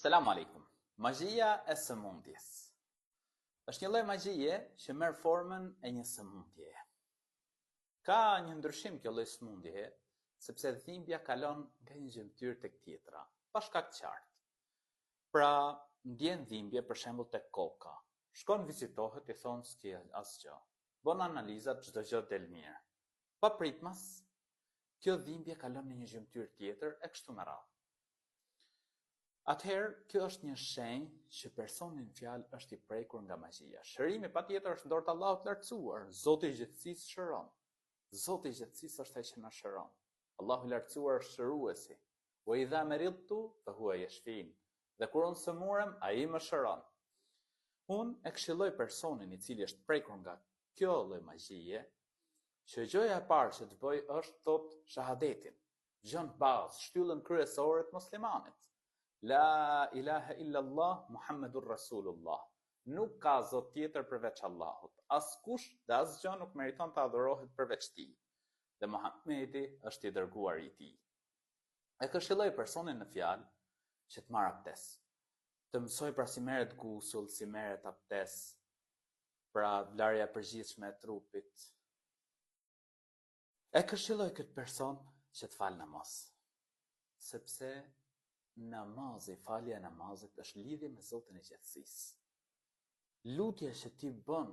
Selam aleikum. Magjia e sëmundjes. Është një lloj magjie që merr formën e një sëmundjeje. Ka një ndryshim kjo lloj sëmundjeje, sepse dhimbja kalon nga një gjymtyr tek tjetra, pa shkak të qartë. Pra, ndjen dhimbje për shembull tek koka. Shkon vizitohet i thon s'ke asgjë. Bon analizat, çdo gjë del mirë. Pa pritmas, kjo dhimbje kalon në një gjymtyr tjetër e kështu me radhë. Atëherë, kjo është një shenjë që personi në fjalë është i prekur nga magjia. Shërimi patjetër është në dorë të Allahut të lartësuar. Zoti i gjithësisë shëron. Zoti i gjithësisë është ai që na shëron. Allahu i lartësuar është shëruesi. Wa idha maridtu fa huwa yashfin. Dhe kur unë sëmurem, ai më shëron. Unë e këshilloj personin i cili është prekur nga kjo lloj magjie, që gjëja e parë që të bëj është thot shahadetin. Gjën bazë, shtyllën kryesore të muslimanit. La ilaha illallah Muhammedur Rasulullah. Nuk ka zot tjetër përveç Allahut. Askush dhe asgjë nuk meriton të adhurohet përveç tij. Dhe Muhamedi është i dërguari i tij. E këshilloj personin në fjalë që të marrë abdes. Të mësoj pra si merret gusull, si merret abdes, pra larja e përgjithshme e trupit. E këshilloj këtë person që të falë namaz. Sepse namazi, falja e namazit është lidhje me Zotin e gjithësisë. Lutja që ti bën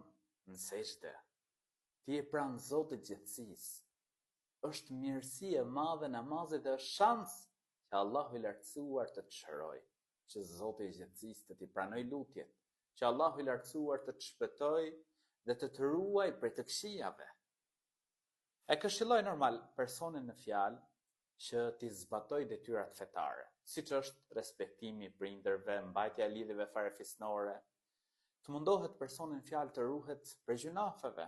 në sejdë, ti e pranë Zotit të gjithësisë, është mirësi e madhe namazit dhe është shans që Allahu i lartësuar të të shëroj, që Zoti i gjithësisë të ti pranoj lutjet, që Allahu i lartësuar të të shpëtoj dhe të të ruaj prej të këqijave. E këshilloj normal personin në fjalë që t'i zbatoj detyrat fetare, siç është respektimi i prindërve, mbajtja e lidhjeve farefisnore, të mundohet personin fjalë të ruhet prej gjunafeve.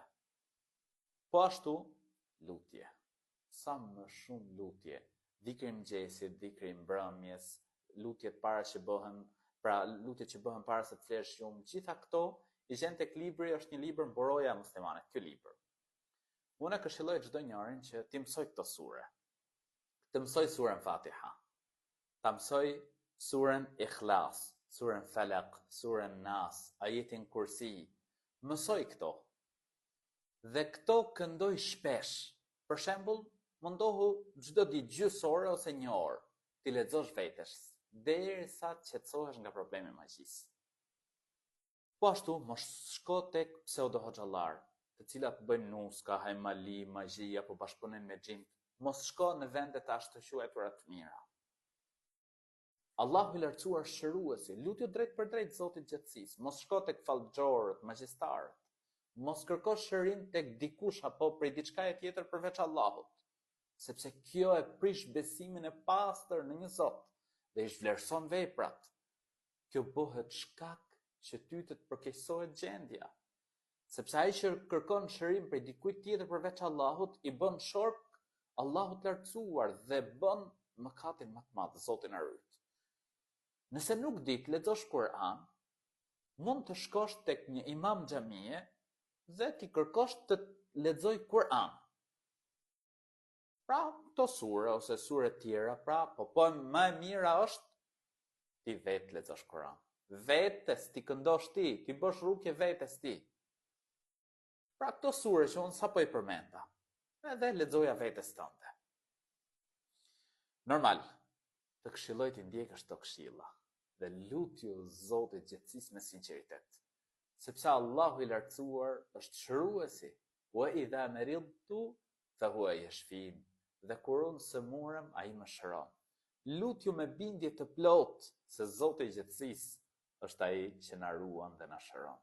Po ashtu, lutje. Sa më shumë lutje, dhikri mëngjesit, dhikri mbrëmjes, lutjet para që bëhen, pra lutjet që bëhen para se të flesh gjumë, gjitha këto i gjen tek libri, është një libër mboroja e muslimanit, ky libër. Unë këshilloj çdo njërin që ti mësoj këtë sure. Të mësoj surën Fatiha, të mësoj surën Ikhlas, surën Falaq, surën Nas, ajetin Kursi, mësoj këto. Dhe këto këndoj shpesh. Për shembull, mundohu çdo ditë gjysmë ore ose një orë, ti lexosh vetes, derisa të qetësohesh nga problemi i magjisë. Po ashtu, mos shko tek pseudo hoxhallar, të cilat bëjnë nuska, hajmali, magji apo bashkëpunim me xhin. Mos shko në vendet ashtu quajtura të mira. Allahu i lartësuar shëruesi, lutju drejt për drejt Zotit gjithësisë. Mos shko tek fallxhorët, magjistarët. Mos kërko shërim tek dikush apo prej diçkaje tjetër përveç Allahut, sepse kjo e prish besimin e pastër në një Zot dhe i zhvlerëson veprat. Kjo bëhet shkak që ty të përkeqësohet gjendja, sepse ai që kërkon shërim prej dikujt tjetër përveç Allahut i bën shork Allahut lartësuar dhe bën mëkatin më të madh, Zoti na ruaj. Nëse nuk di të lexosh Kur'an, mund të shkosh tek një imam xhamie dhe ti kërkosh të lexoj Kur'an. Pra, këto sure ose sure tjera, pra, po më e mira është ti vetë lexosh Kur'an. Vetes ti këndosh ti bësh rukje vetes ti. Pra, këto sure që unë sapo i përmenda, edhe lexoja vetes tënde. Normal, të këshilloj të ndjekësh këto këshilla dhe lutju Zotit gjithësisë me sinqeritet, sepse Allahu i lartësuar është shëruesi. Wa idha maridtu fa huwa yashfin. Dhe kur unë sëmurem, ai më shëron. Lutju me bindje të plotë se Zoti i gjithësisë është ai që na ruan dhe na shëron.